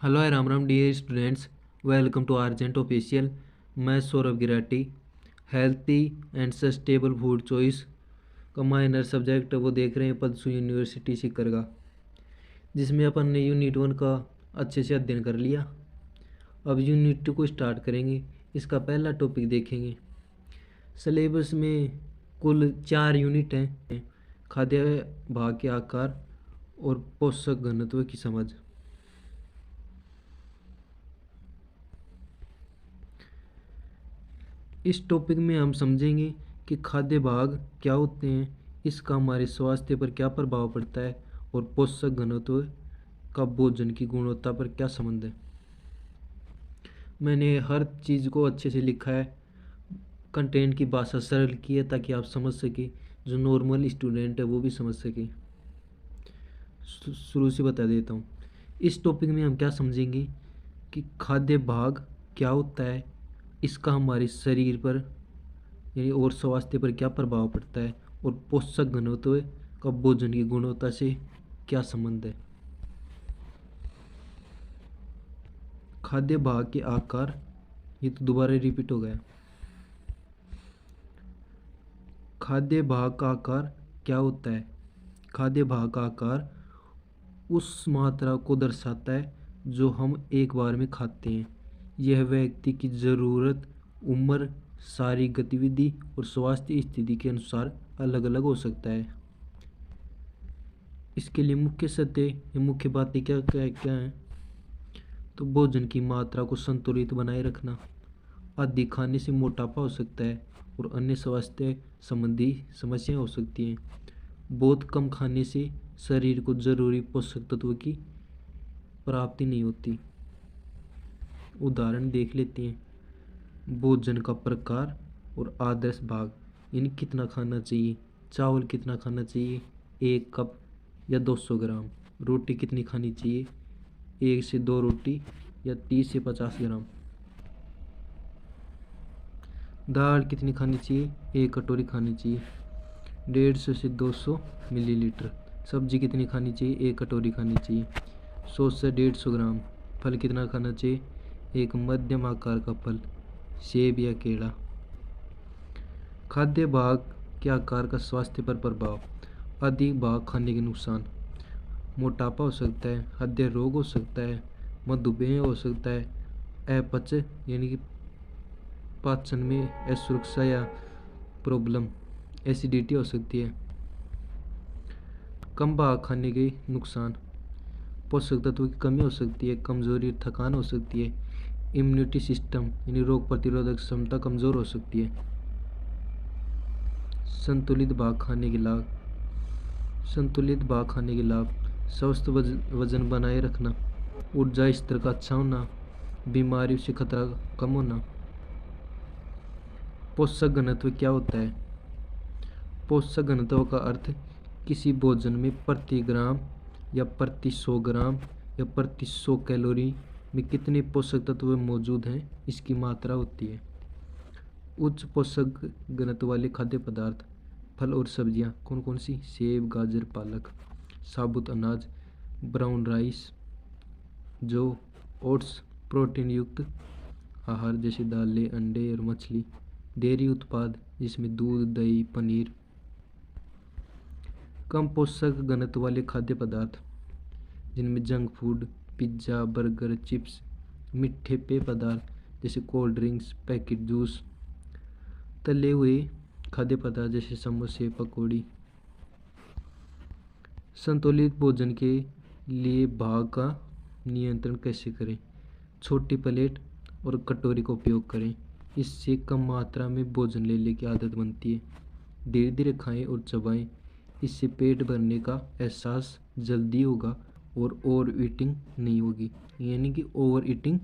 Hello Ram Ram dear students, welcome to urgent official. मैं Saurabh Girati. Healthy and sustainable food choice का minor subject वो देख रहे हैं पदसू यूनिवर्सिटी सीकर का, जिसमें अपन ने यूनिट 1 का अच्छे से अध्ययन कर लिया। अब यूनिट 2 को स्टार्ट करेंगे। इसका पहला टॉपिक देखेंगे। सिलेबस में कुल 4 यूनिट हैं। खाद्य भाग के आकार और पोषक घनत्व की समझ। इस टॉपिक में हम समझेंगे कि खाद्य भाग क्या होते हैं, इसका हमारे स्वास्थ्य पर क्या प्रभाव पड़ता है और पोषक घनत्व का भोजन की गुणवत्ता पर क्या संबंध है। मैंने हर चीज़ को अच्छे से लिखा है, कंटेंट की भाषा सरल की है ताकि आप समझ सके, जो नॉर्मल स्टूडेंट है वो भी समझ सके। शुरू से बता देता हूँ। इस टॉपिक में हम क्या समझेंगे कि खाद्य भाग क्या होता है, इसका हमारे शरीर पर यानी और स्वास्थ्य पर क्या प्रभाव पड़ता है और पोषक घनत्व का भोजन की गुणवत्ता से क्या संबंध है। खाद्य भाग के आकार, ये तो दोबारा रिपीट हो गया। खाद्य भाग का आकार क्या होता है? खाद्य भाग का आकार उस मात्रा को दर्शाता है जो हम एक बार में खाते हैं। यह व्यक्ति की ज़रूरत, उम्र, शारीरिक गतिविधि और स्वास्थ्य स्थिति के अनुसार अलग अलग हो सकता है। इसके लिए मुख्य सत्य या मुख्य बातें क्या क्या क्या हैं? तो भोजन की मात्रा को संतुलित बनाए रखना, अधिक खाने से मोटापा हो सकता है और अन्य स्वास्थ्य संबंधी समस्याएं हो सकती हैं। बहुत कम खाने से शरीर को जरूरी पोषक तत्व की प्राप्ति नहीं होती। उदाहरण देख लेते हैं। भोजन का प्रकार और आदर्श भाग, यानी कितना खाना चाहिए। चावल कितना खाना चाहिए? 1 कप या 200 ग्राम। रोटी कितनी खानी चाहिए? 1 से 2 रोटी या 30 से 50 ग्राम। दाल कितनी खानी चाहिए? 1 कटोरी खानी चाहिए, 150 से 200 मिलीलीटर। सब्जी कितनी खानी चाहिए? 1 कटोरी खानी चाहिए, 100 से 150 ग्राम। फल कितना खाना चाहिए? एक मध्यम आकार का फल, सेब या केला। खाद्य भाग के आकार का स्वास्थ्य पर प्रभाव। अधिक भाग खाने के नुकसान। मोटापा हो सकता है, हृदय रोग हो सकता है, मधुमेह हो सकता है, अपच यानी कि पाचन में असुरक्षा या प्रॉब्लम, एसिडिटी हो सकती है। कम भाग खाने के नुकसान। पोषक तत्वों की कमी हो सकती है, कमजोरी, थकान हो सकती है, इम्यूनिटी सिस्टम यानी रोग प्रतिरोधक क्षमता कमजोर हो सकती है। संतुलित भाग खाने के लाभ। संतुलित भाग खाने के लाभ: स्वस्थ वजन बनाए रखना, ऊर्जा स्तर का अच्छा होना, बीमारियों से खतरा कम होना। पोषक घनत्व क्या होता है? पोषक घनत्व का अर्थ किसी भोजन में प्रति ग्राम या प्रति 100 ग्राम या प्रति 100 कैलोरी में कितने पोषक तत्व मौजूद हैं, इसकी मात्रा होती है। उच्च पोषक घनत्व वाले खाद्य पदार्थ। फल और सब्जियां कौन कौन सी? सेब, गाजर, पालक। साबुत अनाज, ब्राउन राइस, जौ, ओट्स। प्रोटीन युक्त आहार जैसे दालें, अंडे और मछली। डेयरी उत्पाद जिसमें दूध, दही, पनीर। कम पोषक घनत्व वाले खाद्य पदार्थ जिनमें junk food, pizza, burger, chips. मीठे पेय पदार्थ जैसे कोल्ड ड्रिंक्स, पैकेट जूस। तले हुए खाद्य पदार्थ जैसे समोसे, पकौड़ी। संतुलित भोजन के लिए भाग का नियंत्रण कैसे करें? छोटी प्लेट और कटोरी का उपयोग करें, इससे कम मात्रा में भोजन लेने की आदत बनती है। धीरे धीरे खाएं और चबाएं, इससे पेट भरने का एहसास जल्दी होगा और ओवर ईटिंग नहीं होगी, यानी कि ओवर ईटिंग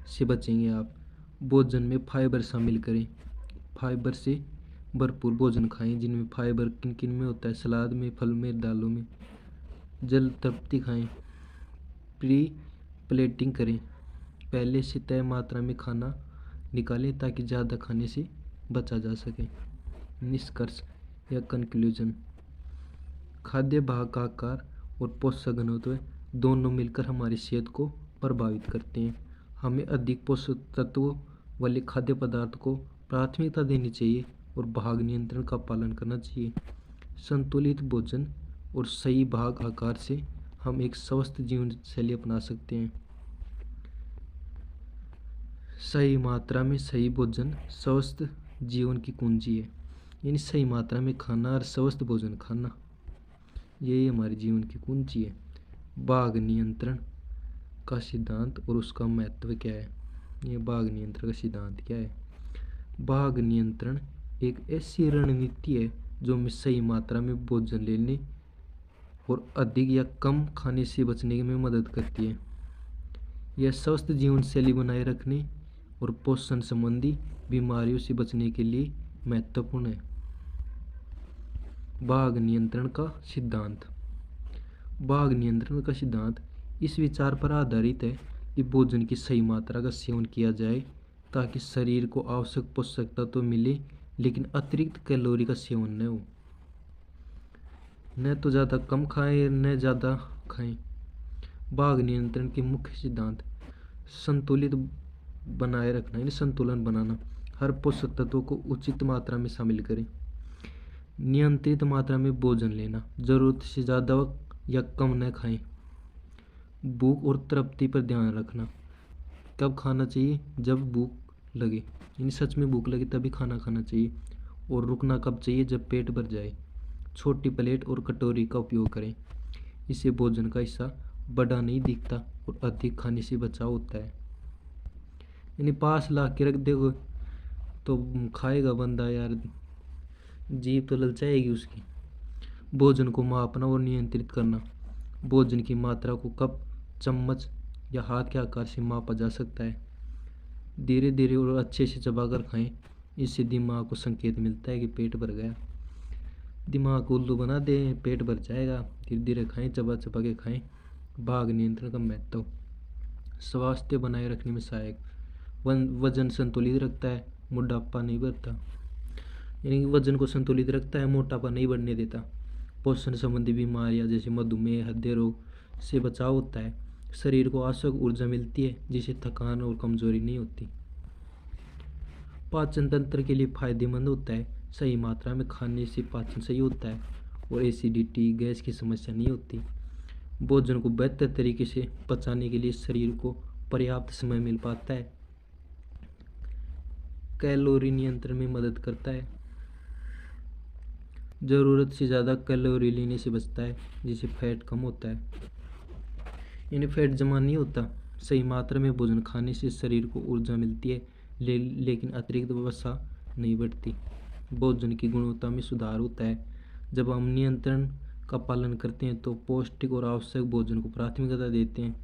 से बचेंगे आप। भोजन में फाइबर शामिल करें, फाइबर से भरपूर भोजन खाएं जिनमें फाइबर किन किन में होता है? सलाद में, फल में, दालों में। जल तृप्ति खाएं, प्री प्लेटिंग करें, पहले से तय मात्रा में खाना निकालें ताकि ज़्यादा खाने से बचा जा सके। निष्कर्ष या कंक्लूजन: खाद्य भाग का आकार और पोषक घनत्व दोनों मिलकर हमारी सेहत को प्रभावित करते हैं। हमें अधिक पोषक तत्वों वाले खाद्य पदार्थ को प्राथमिकता देनी चाहिए और भाग नियंत्रण का पालन करना चाहिए। संतुलित भोजन और सही भाग आकार से हम एक स्वस्थ जीवन शैली अपना सकते हैं। सही मात्रा में सही भोजन स्वस्थ जीवन की कुंजी है। यानी सही मात्रा में खाना और स्वस्थ भोजन खाना, यही हमारे जीवन की कुंजी है। भाग नियंत्रण का सिद्धांत और उसका महत्व क्या है? ये भाग नियंत्रण का सिद्धांत क्या है? भाग नियंत्रण एक ऐसी रणनीति है जो हमें सही मात्रा में भोजन लेने और अधिक या कम खाने से बचने में मदद करती है। यह स्वस्थ जीवन शैली बनाए रखने और पोषण संबंधी बीमारियों से बचने के लिए महत्वपूर्ण है। भाग नियंत्रण का सिद्धांत। भाग नियंत्रण का सिद्धांत इस विचार पर आधारित है कि भोजन की सही मात्रा का सेवन किया जाए ताकि शरीर को आवश्यक पोषक तत्व तो मिले, लेकिन अतिरिक्त कैलोरी का सेवन न हो। न तो ज़्यादा कम खाएं न ज़्यादा खाएं। भाग नियंत्रण के मुख्य सिद्धांत: संतुलित बनाए रखना, यानी संतुलन बनाना। हर पोषक तत्वों को उचित मात्रा में शामिल करें। नियंत्रित मात्रा में भोजन लेना, ज़रूरत से ज़्यादा या कम न खाएं। भूख और तृप्ति पर ध्यान रखना। कब खाना चाहिए? जब भूख लगे, यानी सच में भूख लगे तभी खाना खाना चाहिए। और रुकना कब चाहिए? जब पेट भर जाए। छोटी प्लेट और कटोरी का उपयोग करें, इससे भोजन का हिस्सा बड़ा नहीं दिखता और अधिक खाने से बचाव होता है। यानी पास ला के रख दे तो खाएगा बंदा यार, जीभ तो ललचाएगी उसकी। भोजन को मापना और नियंत्रित करना। भोजन की मात्रा को कप, चम्मच या हाथ के आकार से मापा जा सकता है। धीरे धीरे और अच्छे से चबाकर खाएं, इससे दिमाग को संकेत मिलता है कि पेट भर गया। दिमाग को उल्लू बना दे, पेट भर जाएगा। धीरे धीरे खाएं, चबा चबा के खाएं। भाग नियंत्रण का महत्व: स्वास्थ्य बनाए रखने में सहायक। वजन संतुलित रखता है, मोटापा नहीं बढ़ता। यानी वजन को संतुलित रखता है, मोटापा नहीं बढ़ने देता। पोषण संबंधी बीमारियां जैसे मधुमेह, हृदय रोग से बचाव होता है। शरीर को आवश्यक ऊर्जा मिलती है, जिससे थकान और कमजोरी नहीं होती। पाचन तंत्र के लिए फायदेमंद होता है। सही मात्रा में खाने से पाचन सही होता है और एसिडिटी, गैस की समस्या नहीं होती। भोजन को बेहतर तरीके से पचाने के लिए शरीर को पर्याप्त समय मिल पाता है। कैलोरी नियंत्रण में मदद करता है। ज़रूरत से ज़्यादा कैलोरी लेने से बचता है, जिससे फैट कम होता है। यानी फैट जमा नहीं होता। सही मात्रा में भोजन खाने से शरीर को ऊर्जा मिलती है, लेकिन अतिरिक्त वसा नहीं बढ़ती। भोजन की गुणवत्ता में सुधार होता है। जब हम नियंत्रण का पालन करते हैं तो पौष्टिक और आवश्यक भोजन को प्राथमिकता देते हैं।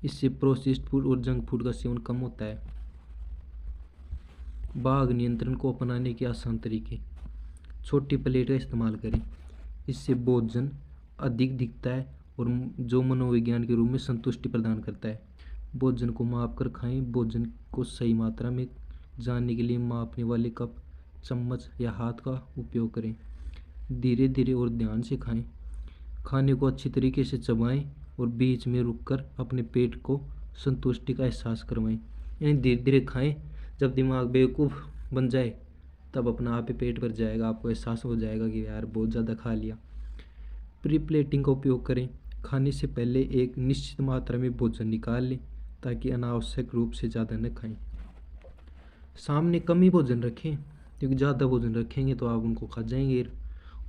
इससे प्रोसेस्ड फूड और जंक फूड का सेवन कम होता है। भाग नियंत्रण को अपनाने के आसान तरीके: छोटी प्लेट का इस्तेमाल करें, इससे भोजन अधिक दिखता है और जो मनोविज्ञान के रूप में संतुष्टि प्रदान करता है। भोजन को माप कर खाएं। भोजन को सही मात्रा में जानने के लिए मापने वाले कप, चम्मच या हाथ का उपयोग करें। धीरे धीरे और ध्यान से खाएं। खाने को अच्छी तरीके से चबाएं और बीच में रुककर अपने पेट को संतुष्टि का एहसास करवाएं। यानी धीरे धीरे खाएं। जब दिमाग बेवकूफ़ बन जाए तब अपना आप ही पेट भर जाएगा, आपको एहसास हो जाएगा कि यार बहुत ज़्यादा खा लिया। प्री प्लेटिंग का उपयोग करें। खाने से पहले एक निश्चित मात्रा में भोजन निकाल लें ताकि अनावश्यक रूप से ज़्यादा न खाएं। सामने कम ही भोजन रखें, क्योंकि ज़्यादा भोजन रखेंगे तो आप उनको खा जाएंगे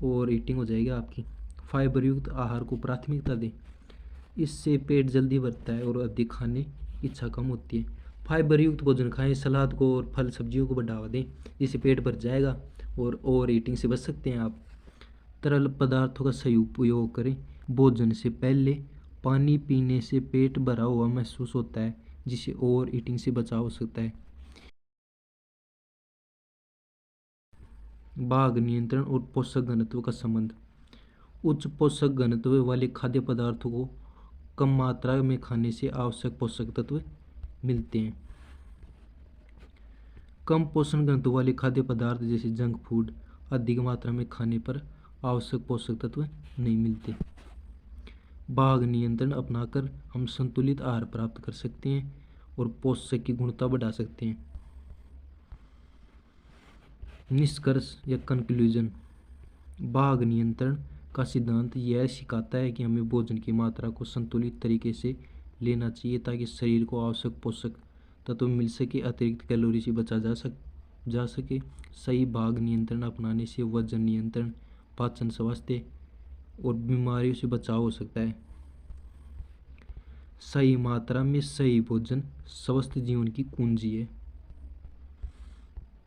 और ईटिंग हो जाएगी आपकी। फाइबर युक्त आहार को प्राथमिकता दें, इससे पेट जल्दी भरता है और अधिक खाने की इच्छा कम होती है। फाइबर युक्त भोजन खाएं। सलाद को और फल सब्जियों को बढ़ावा दें, जिससे पेट भर जाएगा और ओवर ईटिंग से बच सकते हैं आप। तरल पदार्थों का सही उपयोग करें। भोजन से पहले पानी पीने से पेट भरा हुआ महसूस होता है, जिससे ओवर ईटिंग से बचाव हो सकता है। भाग नियंत्रण और पोषक घनत्व का संबंध: उच्च पोषक घनत्व वाले खाद्य पदार्थों को कम मात्रा में खाने से आवश्यक पोषक तत्व मिलते हैं। कम पोषण घनत्व वाले खाद्य पदार्थ जैसे जंक फूड अधिक मात्रा में खाने पर आवश्यक पोषक तत्व नहीं मिलते। भाग नियंत्रण अपनाकर हम संतुलित आहार प्राप्त कर सकते हैं और पोषक की गुणवत्ता बढ़ा सकते हैं। निष्कर्ष या कंक्लूजन। भाग नियंत्रण का सिद्धांत यह सिखाता है कि हमें भोजन की मात्रा को संतुलित तरीके से लेना चाहिए ताकि शरीर को आवश्यक पोषक तत्व मिल सके, अतिरिक्त कैलोरी से बचा जा सके। सही भाग नियंत्रण अपनाने से वजन नियंत्रण, पाचन स्वास्थ्य और बीमारियों से बचाव हो सकता है। सही मात्रा में सही भोजन स्वस्थ जीवन की कुंजी है।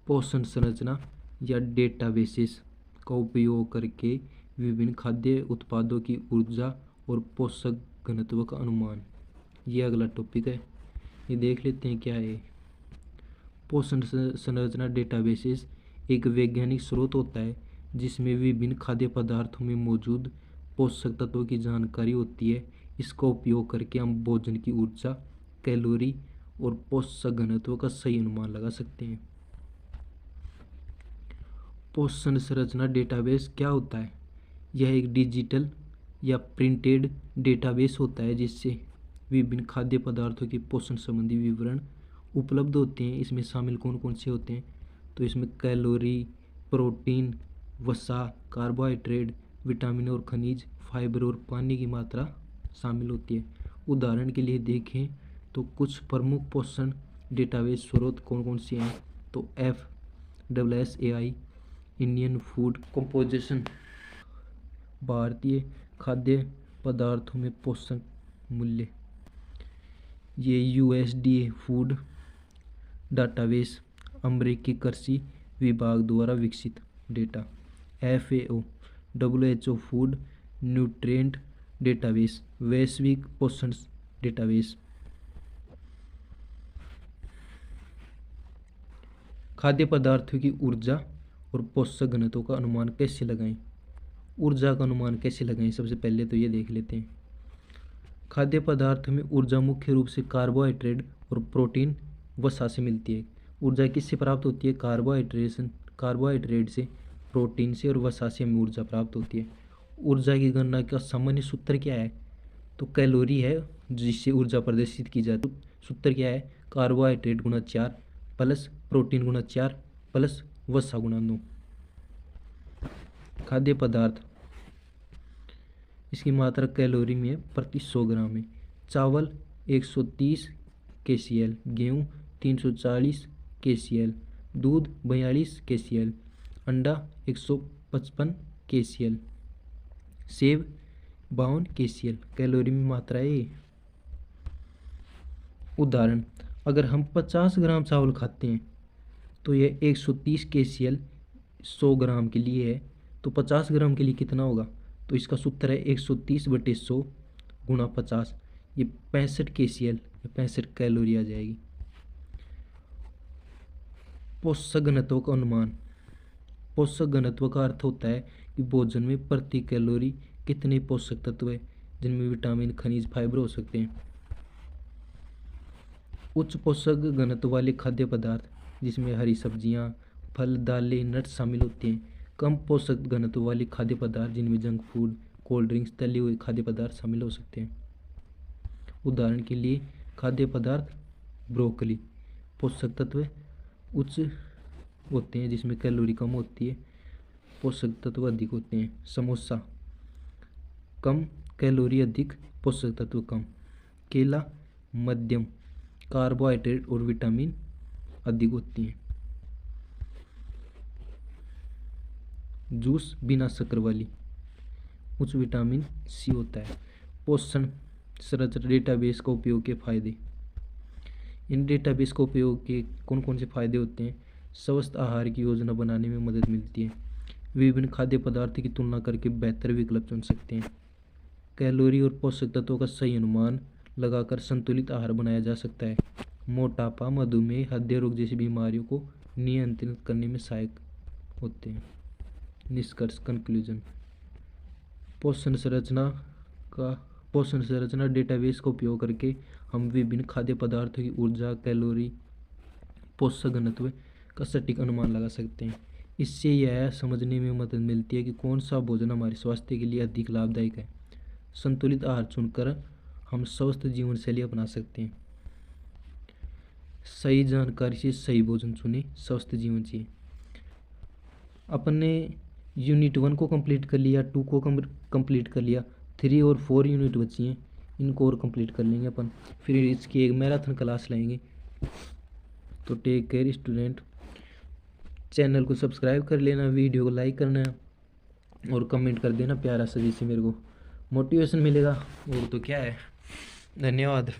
पोषण संरचना या डेटाबेसेस का उपयोग करके विभिन्न खाद्य उत्पादों की ऊर्जा और पोषक घनत्व का अनुमान। ये अगला टॉपिक है, ये देख लेते हैं क्या है। पोषण संरचना डेटाबेसेस एक वैज्ञानिक स्रोत होता है जिसमें विभिन्न खाद्य पदार्थों में मौजूद पोषक तत्वों की जानकारी होती है। इसका उपयोग करके हम भोजन की ऊर्जा, कैलोरी और पोषक घनत्व का सही अनुमान लगा सकते हैं। पोषण संरचना डेटाबेस क्या होता है? यह एक डिजिटल या प्रिंटेड डेटाबेस होता है जिससे विभिन्न खाद्य पदार्थों के पोषण संबंधी विवरण उपलब्ध होते हैं। इसमें शामिल कौन कौन से होते हैं? तो इसमें कैलोरी, प्रोटीन, वसा, कार्बोहाइड्रेट, विटामिन और खनिज, फाइबर और पानी की मात्रा शामिल होती है। उदाहरण के लिए देखें तो कुछ प्रमुख पोषण डेटाबेस स्रोत कौन कौन से हैं? तो FSSAI, इंडियन फूड कंपोजिशन, भारतीय खाद्य पदार्थों में पोषक मूल्य, ये USDA फूड डाटाबेस, अमेरिकी कृषि विभाग द्वारा विकसित data, FAO, WHO food nutrient database, वैश्विक पोषण डेटाबेस। खाद्य पदार्थों की ऊर्जा और पोषक घनत्व का अनुमान कैसे लगाएं? ऊर्जा का अनुमान कैसे लगाएं? सबसे पहले तो ये देख लेते हैं। खाद्य पदार्थों में ऊर्जा मुख्य रूप से कार्बोहाइड्रेट और प्रोटीन वसा से मिलती है। ऊर्जा किससे प्राप्त होती है? कार्बोहाइड्रेट से, प्रोटीन से और वसा से हमें ऊर्जा प्राप्त होती है। ऊर्जा की गणना का सामान्य सूत्र क्या है? तो कैलोरी है जिससे ऊर्जा प्रदर्शित की जाती है। सूत्र क्या है? कार्बोहाइड्रेट गुणा 4 प्लस प्रोटीन गुणा 4 प्लस वसा गुणा 9। खाद्य पदार्थ, इसकी मात्रा कैलोरी में प्रति 100 ग्राम है। चावल 130 kcal, गेहूँ 340 kcal, दूध 42 kcal, अंडा 155 kcal, सेब 52 kcal। कैलोरी में मात्रा है ये। उदाहरण, अगर हम 50 ग्राम चावल खाते हैं तो यह 130 kcal 100 ग्राम के लिए है। तो 50 ग्राम के लिए कितना होगा? तो इसका सूत्र है 130/100 गुणा 50, ये 65 kcal, 65 कैलोरी आ जाएगी। पोषक घनत्व का अनुमान। पोषक घनत्व का अर्थ होता है कि भोजन में प्रति कैलोरी कितने पोषक तत्व हैं जिनमें विटामिन, खनिज, फाइबर हो सकते हैं। उच्च पोषक घनत्व वाले खाद्य पदार्थ जिसमें हरी सब्जियां, फल, दालें, नट्स शामिल होते हैं। कम पोषक घनत्व वाले खाद्य पदार्थ जिनमें जंक फूड, कोल्ड ड्रिंक्स, तले हुए खाद्य पदार्थ शामिल हो सकते हैं। उदाहरण के लिए खाद्य पदार्थ ब्रोकली, पोषक तत्व उच्च होते हैं जिसमें कैलोरी कम होती है, पोषक तत्व अधिक होते हैं। समोसा कम कैलोरी, अधिक पोषक तत्व कम। केला मध्यम, कार्बोहाइड्रेट और विटामिन अधिक होती हैं। जूस बिना शक्कर वाली, उच्च विटामिन सी होता है। पोषण संरचना डेटाबेस का उपयोग के फायदे। इन डेटाबेस का उपयोग के कौन कौन से फायदे होते हैं? स्वस्थ आहार की योजना बनाने में मदद मिलती है। विभिन्न खाद्य पदार्थ की तुलना करके बेहतर विकल्प चुन सकते हैं। कैलोरी और पोषक तत्वों का सही अनुमान लगाकर संतुलित आहार बनाया जा सकता है। मोटापा, मधुमेह, हृदय रोग जैसी बीमारियों को नियंत्रित करने में सहायक होते हैं। निष्कर्ष कंक्लूजन। पोषण संरचना डेटाबेस का उपयोग करके हम विभिन्न खाद्य पदार्थों की ऊर्जा, कैलोरी, पोषक घनत्व का सटीक अनुमान लगा सकते हैं। इससे यह समझने में मदद मिलती है कि कौन सा भोजन हमारे स्वास्थ्य के लिए अधिक लाभदायक है। संतुलित आहार चुनकर हम स्वस्थ जीवन शैली अपना सकते हैं। सही जानकारी से सही भोजन चुने, स्वस्थ जीवन जिए। अपन ने यूनिट 1 को कंप्लीट कर लिया, 2 को कंप्लीट कर लिया, 3 और 4 यूनिट बची हैं, इनको और कंप्लीट कर लेंगे अपन, फिर इसकी एक मैराथन क्लास लाएंगे। तो टेक केयर स्टूडेंट। चैनल को सब्सक्राइब कर लेना, वीडियो को लाइक करना और कमेंट कर देना प्यारा सा, जिससे मेरे को मोटिवेशन मिलेगा। और तो क्या है, धन्यवाद।